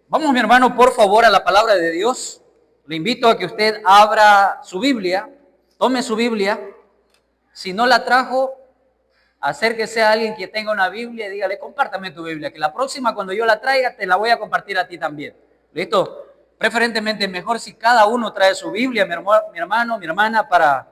Vamos, mi hermano, por favor, a la palabra de Dios. Le invito a que usted abra su Biblia, tome su Biblia. Si no la trajo, acérquese a alguien que tenga una Biblia y dígale, compártame tu Biblia, que la próxima cuando yo la traiga te la voy a compartir a ti también. ¿Listo? Preferentemente mejor si cada uno trae su Biblia, mi hermano, mi hermana, para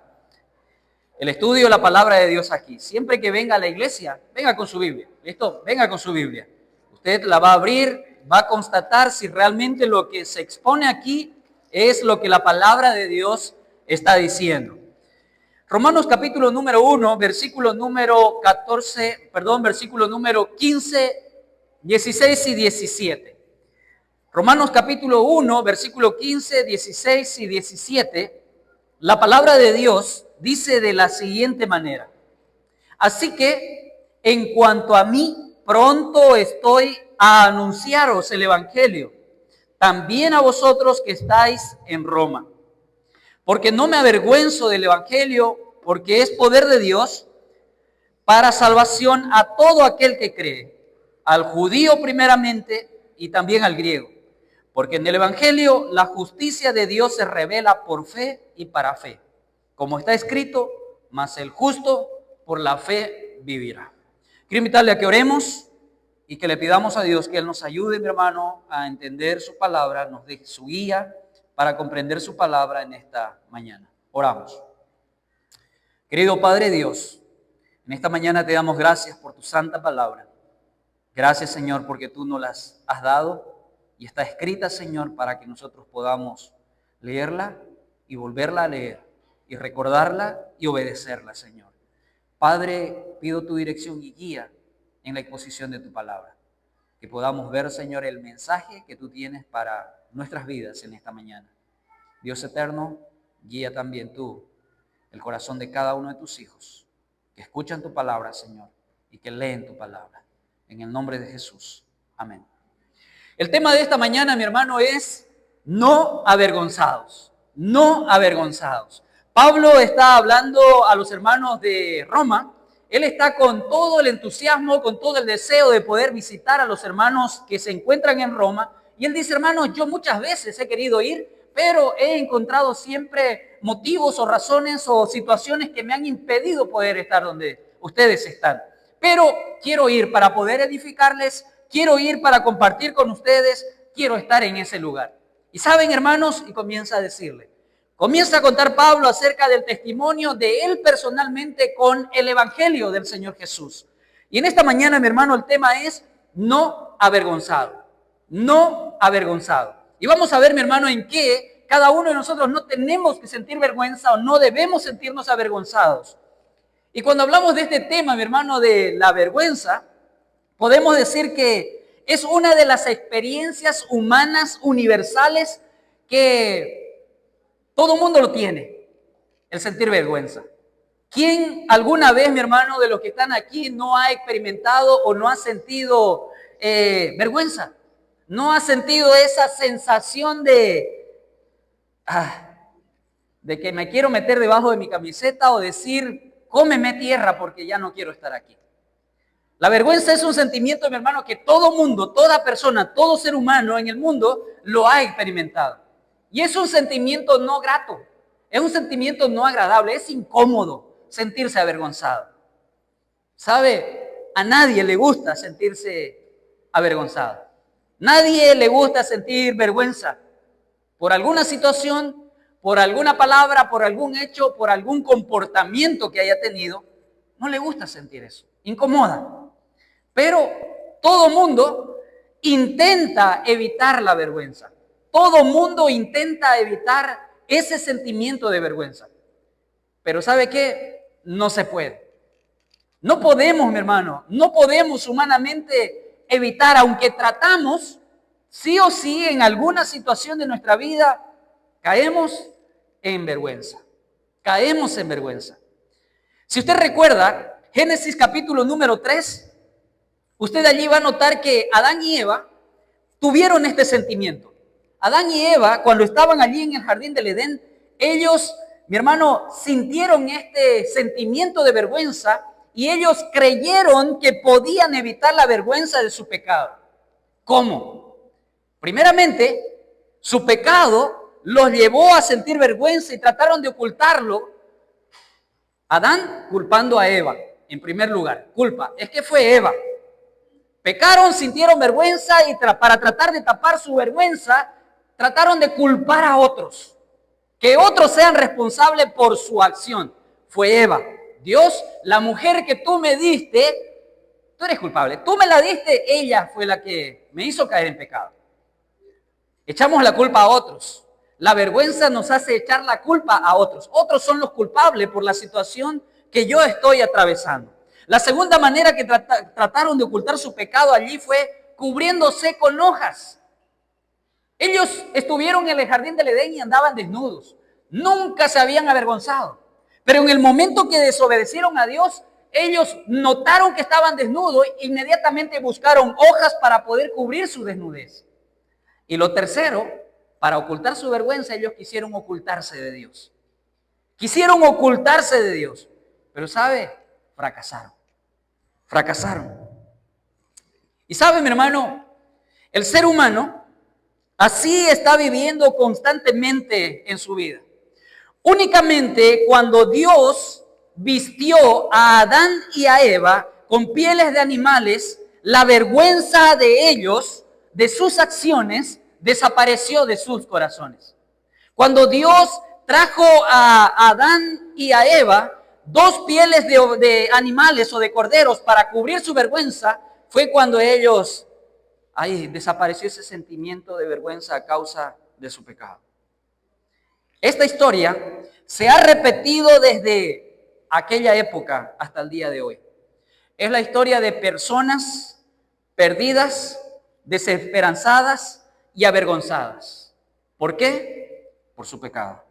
el estudio de la palabra de Dios aquí. Siempre que venga a la iglesia, venga con su Biblia. ¿Listo? Venga con su Biblia. Usted la va a abrir, va a constatar si realmente lo que se expone aquí es lo que la palabra de Dios está diciendo. Romanos capítulo número 1, versículo número 15, 16 y 17. Romanos capítulo 1, versículo 15, 16 y 17. La palabra de Dios dice de la siguiente manera: así que, en cuanto a mí, pronto estoy a anunciaros el evangelio, también a vosotros que estáis en Roma. Porque no me avergüenzo del evangelio, porque es poder de Dios para salvación a todo aquel que cree, al judío primeramente y también al griego. Porque en el evangelio la justicia de Dios se revela por fe y para fe. Como está escrito, mas el justo por la fe vivirá. Quiero invitarle a que oremos y que le pidamos a Dios que Él nos ayude, mi hermano, a entender su palabra, nos deje su guía para comprender su palabra en esta mañana. Oramos. Querido Padre Dios, en esta mañana te damos gracias por tu santa palabra. Gracias, Señor, porque tú nos las has dado y está escrita, Señor, para que nosotros podamos leerla y volverla a leer y recordarla y obedecerla, Señor. Padre, pido tu dirección y guía en la exposición de tu palabra. Que podamos ver, Señor, el mensaje que tú tienes para nuestras vidas en esta mañana. Dios eterno, guía también tú el corazón de cada uno de tus hijos que escuchan tu palabra, Señor, y que leen tu palabra. En el nombre de Jesús. Amén. El tema de esta mañana, mi hermano, es no avergonzados. No avergonzados. Pablo está hablando a los hermanos de Roma. Él está con todo el entusiasmo, con todo el deseo de poder visitar a los hermanos que se encuentran en Roma. Y él dice, hermanos, yo muchas veces he querido ir, pero he encontrado siempre motivos o razones o situaciones que me han impedido poder estar donde ustedes están. Pero quiero ir para poder edificarles, quiero ir para compartir con ustedes, quiero estar en ese lugar. Y saben, hermanos, y comienza a contar Pablo acerca del testimonio de él personalmente con el evangelio del Señor Jesús. Y en esta mañana, mi hermano, el tema es no avergonzado. No avergonzado. Y vamos a ver, mi hermano, en qué cada uno de nosotros no tenemos que sentir vergüenza o no debemos sentirnos avergonzados. Y cuando hablamos de este tema, mi hermano, de la vergüenza, podemos decir que es una de las experiencias humanas universales que todo mundo lo tiene, el sentir vergüenza. ¿Quién alguna vez, mi hermano, de los que están aquí no ha experimentado o no ha sentido vergüenza? ¿No ha sentido esa sensación de que me quiero meter debajo de mi camiseta o decir, cómeme tierra porque ya no quiero estar aquí? La vergüenza es un sentimiento, mi hermano, que todo mundo, toda persona, todo ser humano en el mundo lo ha experimentado. Y es un sentimiento no grato, es un sentimiento no agradable, es incómodo sentirse avergonzado. ¿Sabe? A nadie le gusta sentirse avergonzado. Nadie le gusta sentir vergüenza por alguna situación, por alguna palabra, por algún hecho, por algún comportamiento que haya tenido. No le gusta sentir eso, incomoda. Pero todo mundo intenta evitar la vergüenza. Todo mundo intenta evitar ese sentimiento de vergüenza. Pero ¿sabe qué? No se puede. No podemos, mi hermano, no podemos humanamente evitar, aunque tratamos, sí o sí, en alguna situación de nuestra vida, caemos en vergüenza. Caemos en vergüenza. Si usted recuerda, Génesis capítulo número 3, usted allí va a notar que Adán y Eva tuvieron este sentimiento. Adán y Eva, cuando estaban allí en el jardín del Edén, ellos, mi hermano, sintieron este sentimiento de vergüenza y ellos creyeron que podían evitar la vergüenza de su pecado. ¿Cómo? Primeramente, su pecado los llevó a sentir vergüenza y trataron de ocultarlo. Adán culpando a Eva, en primer lugar. Culpa, es que fue Eva. Pecaron, sintieron vergüenza y para tratar de tapar su vergüenza, trataron de culpar a otros. Que otros sean responsables por su acción. Fue Eva. Dios, la mujer que tú me diste, tú eres culpable. Tú me la diste, ella fue la que me hizo caer en pecado. Echamos la culpa a otros. La vergüenza nos hace echar la culpa a otros. Otros son los culpables por la situación que yo estoy atravesando. La segunda manera que trataron de ocultar su pecado allí fue cubriéndose con hojas. Ellos estuvieron en el jardín del Edén y andaban desnudos. Nunca se habían avergonzado. Pero en el momento que desobedecieron a Dios, ellos notaron que estaban desnudos e inmediatamente buscaron hojas para poder cubrir su desnudez. Y lo tercero, para ocultar su vergüenza, ellos quisieron ocultarse de Dios. Quisieron ocultarse de Dios. Pero ¿sabe? Fracasaron. Fracasaron. Y ¿sabe, mi hermano? El ser humano así está viviendo constantemente en su vida. Únicamente cuando Dios vistió a Adán y a Eva con pieles de animales, la vergüenza de ellos, de sus acciones, desapareció de sus corazones. Cuando Dios trajo a Adán y a Eva dos pieles de animales o de corderos para cubrir su vergüenza, fue cuando ellos, desapareció ese sentimiento de vergüenza a causa de su pecado. Esta historia se ha repetido desde aquella época hasta el día de hoy. Es la historia de personas perdidas, desesperanzadas y avergonzadas. ¿Por qué? Por su pecado.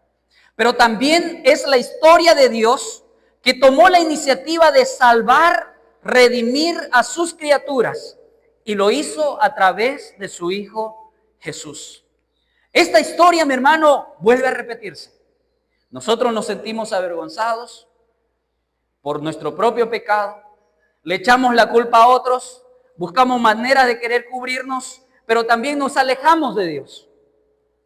Pero también es la historia de Dios que tomó la iniciativa de salvar, redimir a sus criaturas y lo hizo a través de su Hijo Jesús. Esta historia, mi hermano, vuelve a repetirse. Nosotros nos sentimos avergonzados por nuestro propio pecado, le echamos la culpa a otros, buscamos maneras de querer cubrirnos, pero también nos alejamos de Dios.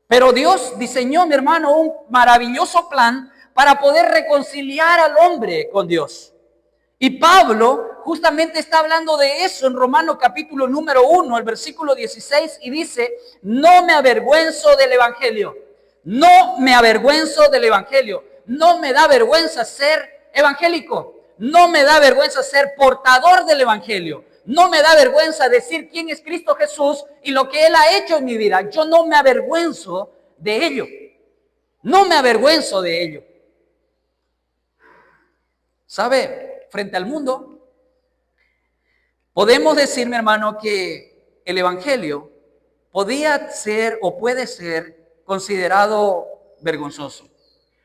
Pero Dios diseñó, mi hermano, un maravilloso plan para poder reconciliar al hombre con Dios. Y Pablo justamente está hablando de eso en Romanos capítulo número 1, el versículo 16, y dice: no me avergüenzo del evangelio. No me avergüenzo del evangelio. No me da vergüenza ser evangélico. No me da vergüenza ser portador del evangelio. No me da vergüenza decir quién es Cristo Jesús y lo que Él ha hecho en mi vida. Yo no me avergüenzo de ello. No me avergüenzo de ello. ¿Sabe? Frente al mundo, podemos decir, mi hermano, que el evangelio podía ser o puede ser considerado vergonzoso.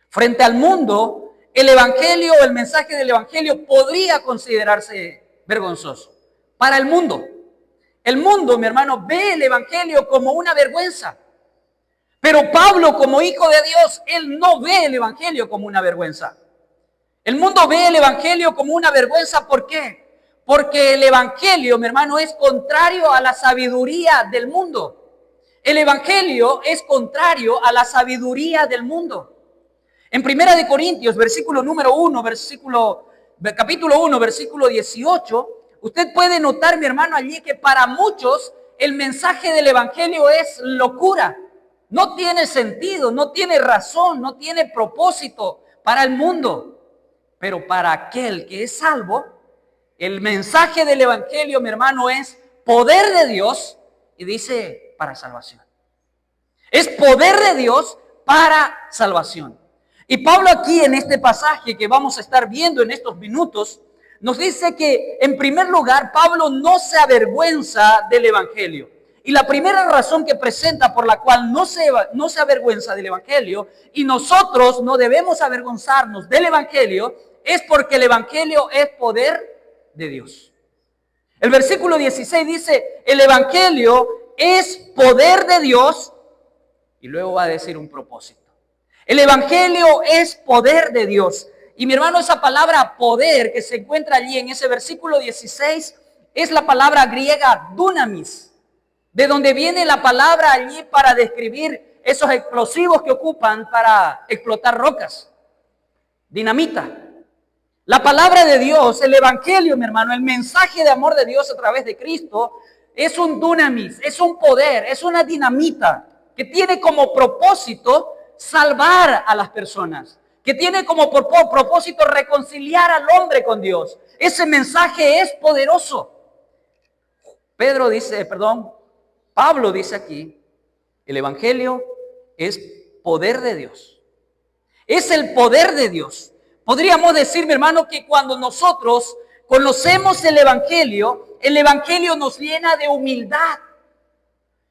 Frente al mundo, el evangelio, el mensaje del evangelio podría considerarse vergonzoso. Para el mundo, mi hermano, ve el evangelio como una vergüenza. Pero Pablo, como hijo de Dios, él no ve el evangelio como una vergüenza. El mundo ve el evangelio como una vergüenza. ¿Por qué? Porque el evangelio, mi hermano, es contrario a la sabiduría del mundo. El evangelio es contrario a la sabiduría del mundo. En 1 Corintios, versículo número 1, capítulo 1, versículo 18, usted puede notar, mi hermano, allí que para muchos el mensaje del evangelio es locura. No tiene sentido, no tiene razón, no tiene propósito para el mundo. Pero para aquel que es salvo, el mensaje del evangelio, mi hermano, es poder de Dios, y dice para salvación. Es poder de Dios para salvación. Y Pablo aquí en este pasaje que vamos a estar viendo en estos minutos, nos dice que en primer lugar Pablo no se avergüenza del evangelio. Y la primera razón que presenta por la cual no se avergüenza del evangelio, y nosotros no debemos avergonzarnos del evangelio, es porque el evangelio es poder de Dios. El versículo 16 dice: el evangelio es poder de Dios, y luego va a decir un propósito. El evangelio es poder de Dios. Y mi hermano, esa palabra poder que se encuentra allí en ese versículo 16 es la palabra griega dunamis. de donde viene la palabra allí para describir esos explosivos que ocupan para explotar rocas, dinamita. La palabra de Dios, el evangelio, mi hermano, el mensaje de amor de Dios a través de Cristo, es un dunamis, es un poder, es una dinamita que tiene como propósito salvar a las personas, que tiene como propósito reconciliar al hombre con Dios. Ese mensaje es poderoso. Pablo dice aquí, el evangelio es poder de Dios. Es el poder de Dios. Podríamos decir, mi hermano, que cuando nosotros conocemos el evangelio nos llena de humildad.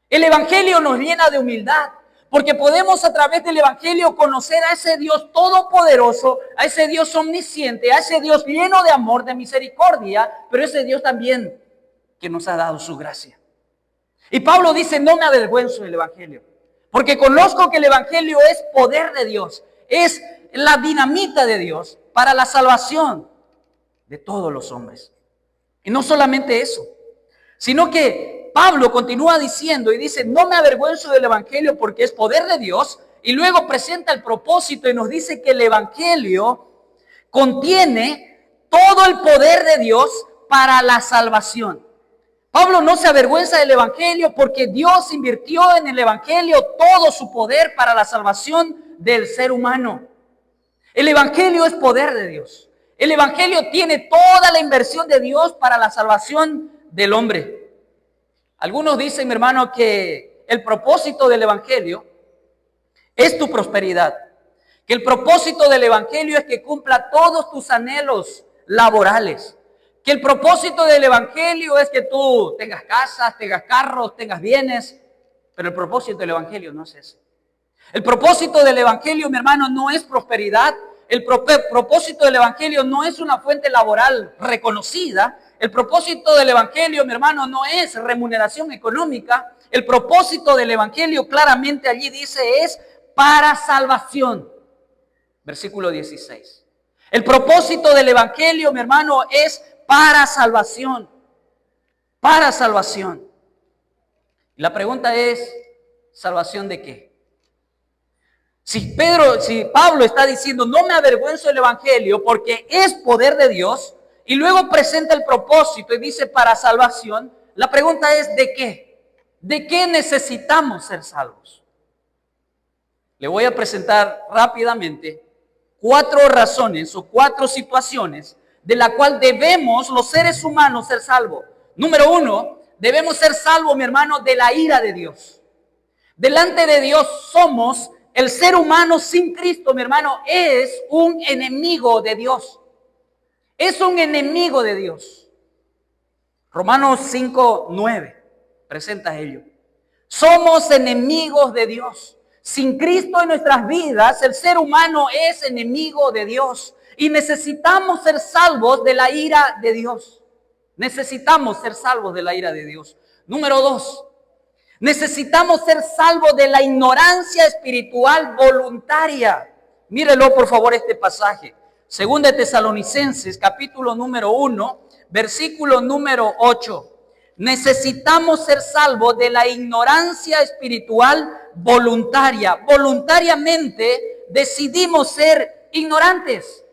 El evangelio nos llena de humildad, porque podemos a través del evangelio conocer a ese Dios todopoderoso, a ese Dios omnisciente, a ese Dios lleno de amor, de misericordia, pero ese Dios también que nos ha dado su gracia. Y Pablo dice, no me avergüenzo del evangelio, porque conozco que el evangelio es poder de Dios, es la dinamita de Dios para la salvación de todos los hombres. Y no solamente eso, sino que Pablo continúa diciendo y dice, no me avergüenzo del evangelio porque es poder de Dios, y luego presenta el propósito y nos dice que el evangelio contiene todo el poder de Dios para la salvación. Pablo no se avergüenza del evangelio porque Dios invirtió en el evangelio todo su poder para la salvación del ser humano. El evangelio es poder de Dios. El evangelio tiene toda la inversión de Dios para la salvación del hombre. Algunos dicen, mi hermano, que el propósito del evangelio es tu prosperidad. Que el propósito del evangelio es que cumpla todos tus anhelos laborales. Que el propósito del evangelio es que tú tengas casas, tengas carros, tengas bienes. Pero el propósito del evangelio no es ese. El propósito del evangelio, mi hermano, no es prosperidad. El propósito del evangelio no es una fuente laboral reconocida. El propósito del evangelio, mi hermano, no es remuneración económica. El propósito del evangelio, claramente allí dice, es para salvación. Versículo 16. El propósito del evangelio, mi hermano, es para salvación. Para salvación. Y la pregunta es, ¿salvación de qué? Si Pablo está diciendo, no me avergüenzo del evangelio porque es poder de Dios, y luego presenta el propósito y dice para salvación, la pregunta es, ¿de qué? ¿De qué necesitamos ser salvos? Le voy a presentar rápidamente 4 razones o 4 situaciones de la cual debemos los seres humanos ser salvos. Número 1, debemos ser salvos, mi hermano, de la ira de Dios. Delante de Dios somos, el ser humano sin Cristo, mi hermano, es un enemigo de Dios. Es un enemigo de Dios. Romanos 5:9 presenta ello. Somos enemigos de Dios. Sin Cristo en nuestras vidas, el ser humano es enemigo de Dios. Y necesitamos ser salvos de la ira de Dios. Necesitamos ser salvos de la ira de Dios. Número 2. Necesitamos ser salvos de la ignorancia espiritual voluntaria. Mírelo por favor este pasaje. Segunda de Tesalonicenses, capítulo número 1, versículo número 8. Necesitamos ser salvos de la ignorancia espiritual voluntaria. Voluntariamente decidimos ser ignorantes.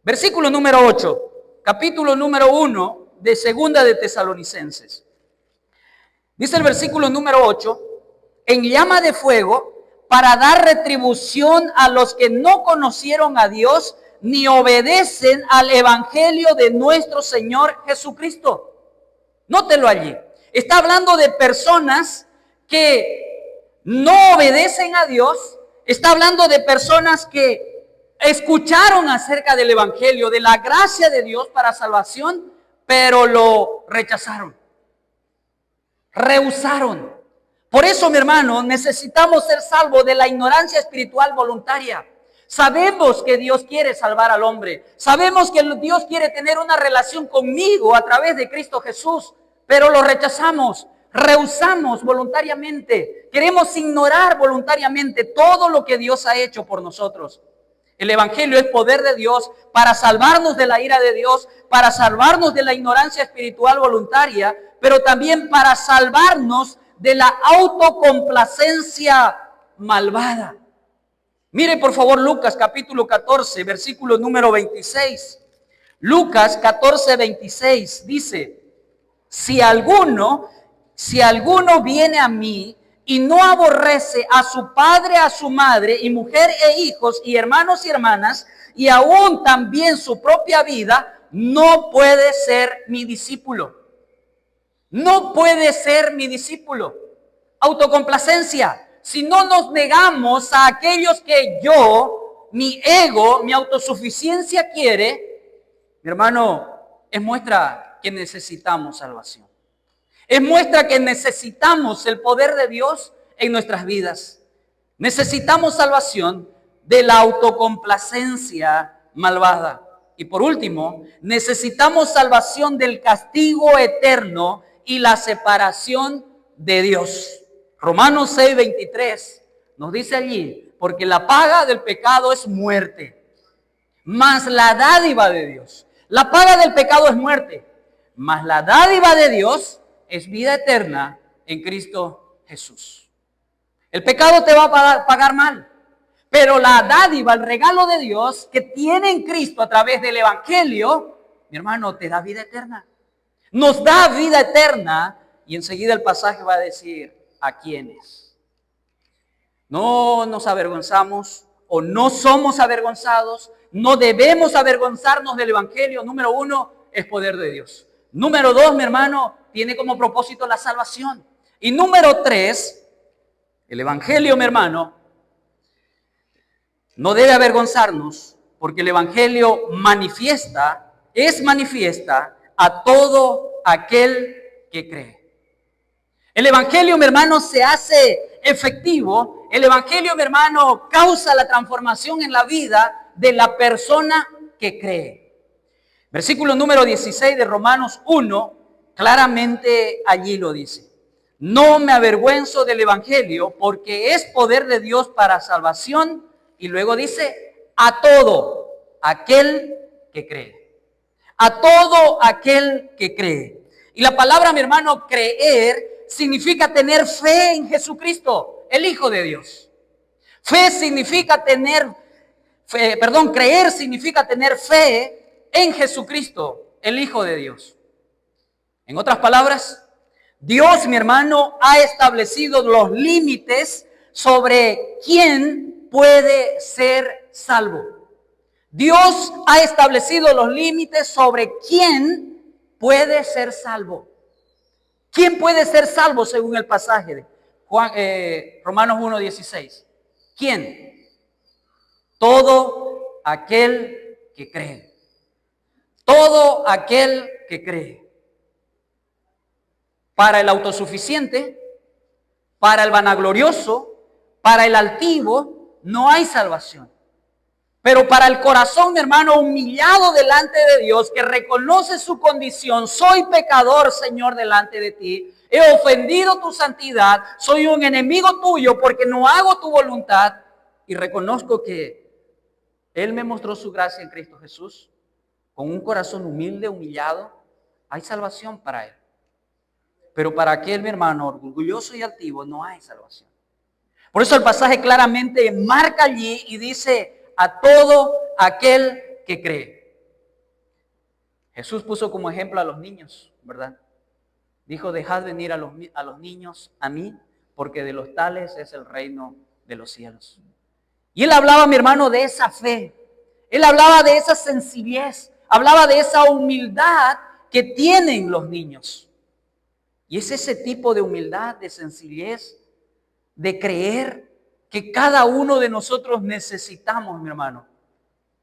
Versículo número 8, capítulo número 1 de Segunda de Tesalonicenses. Dice el versículo número 8, en llama de fuego para dar retribución a los que no conocieron a Dios ni obedecen al evangelio de nuestro Señor Jesucristo. Nótelo allí. Está hablando de personas que no obedecen a Dios. Está hablando de personas que escucharon acerca del evangelio, de la gracia de Dios para salvación, pero lo rechazaron. Rehusaron. Por eso, mi hermano, necesitamos ser salvos de la ignorancia espiritual voluntaria. Sabemos que Dios quiere salvar al hombre. Sabemos que Dios quiere tener una relación conmigo a través de Cristo Jesús, pero lo rechazamos, rehusamos voluntariamente. Queremos ignorar voluntariamente todo lo que Dios ha hecho por nosotros. El evangelio es poder de Dios para salvarnos de la ira de Dios, para salvarnos de la ignorancia espiritual voluntaria, pero también para salvarnos de la autocomplacencia malvada. Mire por favor Lucas capítulo 14, versículo número 26. Lucas 14, 26 dice: si alguno viene a mí y no aborrece a su padre, a su madre, y mujer e hijos, y hermanos y hermanas, y aún también su propia vida, no puede ser mi discípulo. No puede ser mi discípulo. Autocomplacencia. Si no nos negamos a aquellos que yo, mi ego, mi autosuficiencia quiere, mi hermano, es muestra que necesitamos salvación. Es muestra que necesitamos el poder de Dios en nuestras vidas. Necesitamos salvación de la autocomplacencia malvada. Y por último, necesitamos salvación del castigo eterno y la separación de Dios. Romanos 6, 23 nos dice allí: porque la paga del pecado es muerte, mas la dádiva de Dios. La paga del pecado es muerte, mas la dádiva de Dios es vida eterna en Cristo Jesús. El pecado te va a pagar mal, pero la dádiva, el regalo de Dios que tiene en Cristo a través del Evangelio, mi hermano, te da vida eterna. Nos da vida eterna, y enseguida el pasaje va a decir a quiénes. No nos avergonzamos o no somos avergonzados, no debemos avergonzarnos del Evangelio. Número 1, es poder de Dios. Número 2, mi hermano, tiene como propósito la salvación. Y número 3, el Evangelio, mi hermano, no debe avergonzarnos, porque el Evangelio es manifiesta a todo aquel que cree. El Evangelio, mi hermano, se hace efectivo. El Evangelio, mi hermano, causa la transformación en la vida de la persona que cree. Versículo número 16 de Romanos 1, claramente allí lo dice: no me avergüenzo del Evangelio, porque es poder de Dios para salvación. Y luego dice: a todo aquel que cree. A todo aquel que cree. Y la palabra, mi hermano, creer, significa tener fe en Jesucristo, el Hijo de Dios. Creer significa tener fe en Jesucristo, el Hijo de Dios. En otras palabras, Dios, mi hermano, ha establecido los límites sobre quién puede ser salvo. Dios ha establecido los límites sobre quién puede ser salvo. ¿Quién puede ser salvo según el pasaje de Romanos 1:16? ¿Quién? Todo aquel que cree. Todo aquel que cree. Para el autosuficiente, para el vanaglorioso, para el altivo, no hay salvación. Pero para el corazón, mi hermano, humillado delante de Dios, que reconoce su condición: soy pecador, Señor, delante de ti, he ofendido tu santidad, soy un enemigo tuyo porque no hago tu voluntad, y reconozco que Él me mostró su gracia en Cristo Jesús. Con un corazón humilde, humillado, hay salvación para él. Pero para aquel, mi hermano, orgulloso y altivo, no hay salvación. Por eso el pasaje claramente marca allí y dice: a todo aquel que cree. Jesús puso como ejemplo a los niños, ¿verdad? Dijo: dejad venir a los niños a mí, porque de los tales es el reino de los cielos. Y él hablaba, mi hermano, de esa fe. Él hablaba de esa sencillez. Hablaba de esa humildad que tienen los niños. Y es ese tipo de humildad, de sencillez, de creer, que cada uno de nosotros necesitamos, mi hermano,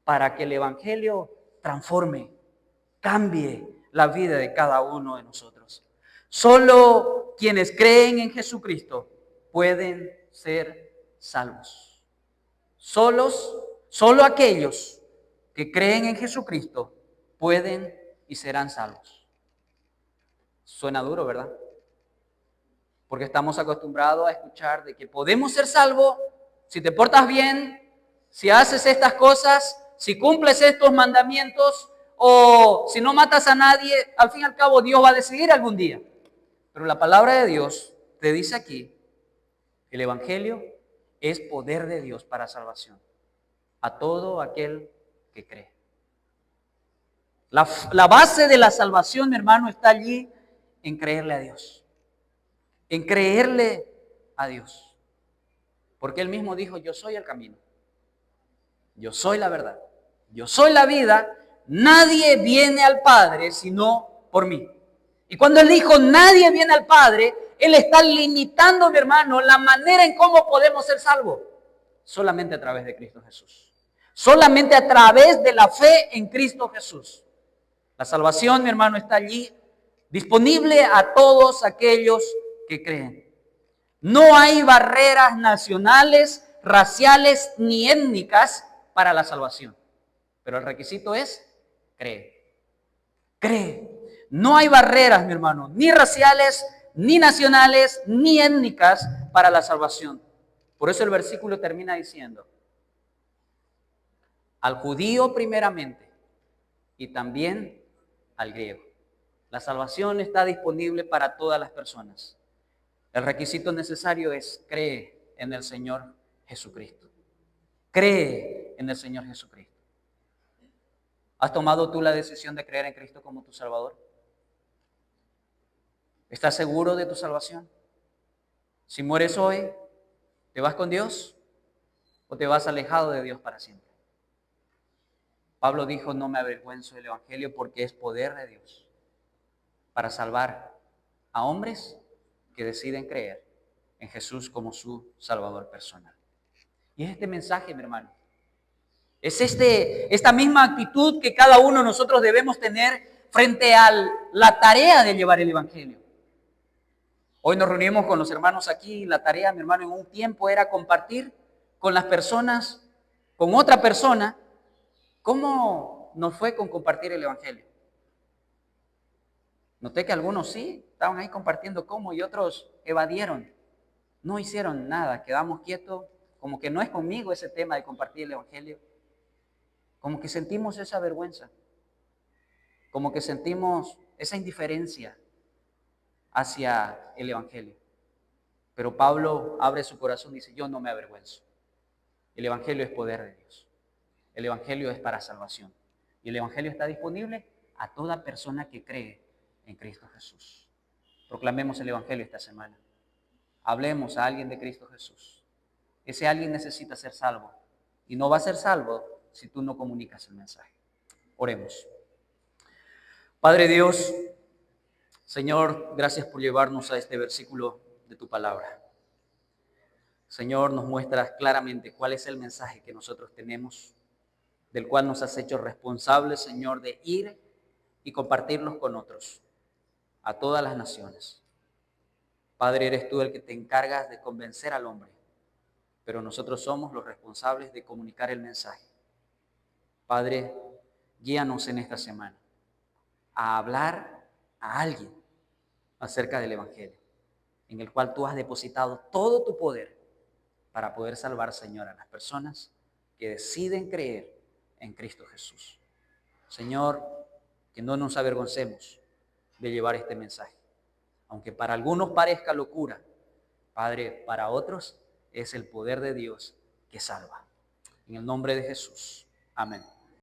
para que el Evangelio transforme, cambie la vida de cada uno de nosotros. Solo quienes creen en Jesucristo pueden ser salvos. Solo aquellos que creen en Jesucristo pueden y serán salvos. Suena duro, ¿verdad? Porque estamos acostumbrados a escuchar de que podemos ser salvos si te portas bien, si haces estas cosas, si cumples estos mandamientos, o si no matas a nadie. Al fin y al cabo Dios va a decidir algún día. Pero la palabra de Dios te dice aquí, el Evangelio es poder de Dios para salvación a todo aquel que cree. La base de la salvación, mi hermano, está allí en creerle a Dios. En creerle a Dios. Porque Él mismo dijo, yo soy el camino. Yo soy la verdad. Yo soy la vida. Nadie viene al Padre sino por mí. Y cuando Él dijo, nadie viene al Padre, Él está limitando, mi hermano, la manera en cómo podemos ser salvos. Solamente a través de Cristo Jesús. Solamente a través de la fe en Cristo Jesús. La salvación, mi hermano, está allí, disponible a todos aquellos que creen. No hay barreras nacionales, raciales ni étnicas para la salvación. Pero el requisito es cree. Cree. No hay barreras, mi hermano, ni raciales, ni nacionales, ni étnicas para la salvación. Por eso el versículo termina diciendo, al judío primeramente y también al griego. La salvación está disponible para todas las personas. El requisito necesario es cree en el Señor Jesucristo. Cree en el Señor Jesucristo. ¿Has tomado tú la decisión de creer en Cristo como tu Salvador? ¿Estás seguro de tu salvación? Si mueres hoy, ¿te vas con Dios o te vas alejado de Dios para siempre? Pablo dijo, no me avergüenzo del Evangelio porque es poder de Dios para salvar a hombres que deciden creer en Jesús como su Salvador personal. Y es este mensaje, mi hermano. Es esta misma actitud que cada uno de nosotros debemos tener frente a la tarea de llevar el Evangelio. Hoy nos reunimos con los hermanos aquí. La tarea, mi hermano, en un tiempo era compartir con las personas, con otra persona, cómo nos fue con compartir el Evangelio. Noté que algunos sí, estaban ahí compartiendo cómo y otros evadieron. No hicieron nada, quedamos quietos, como que no es conmigo ese tema de compartir el Evangelio. Como que sentimos esa vergüenza, como que sentimos esa indiferencia hacia el Evangelio. Pero Pablo abre su corazón y dice, yo no me avergüenzo. El Evangelio es poder de Dios. El Evangelio es para salvación. Y el Evangelio está disponible a toda persona que cree en Cristo Jesús. Proclamemos el Evangelio esta semana. Hablemos a alguien de Cristo Jesús. Ese alguien necesita ser salvo. Y no va a ser salvo si tú no comunicas el mensaje. Oremos. Padre Dios, Señor, gracias por llevarnos a este versículo de tu palabra. Señor, nos muestras claramente cuál es el mensaje que nosotros tenemos, del cual nos has hecho responsables, Señor, de ir y compartirlos con otros, a todas las naciones. Padre, eres tú el que te encargas de convencer al hombre, pero nosotros somos los responsables de comunicar el mensaje. Padre, guíanos en esta semana a hablar a alguien acerca del Evangelio, en el cual tú has depositado todo tu poder para poder salvar, Señor, a las personas que deciden creer en Cristo Jesús. Señor, que no nos avergoncemos de llevar este mensaje. Aunque para algunos parezca locura, Padre, para otros es el poder de Dios que salva. En el nombre de Jesús. Amén.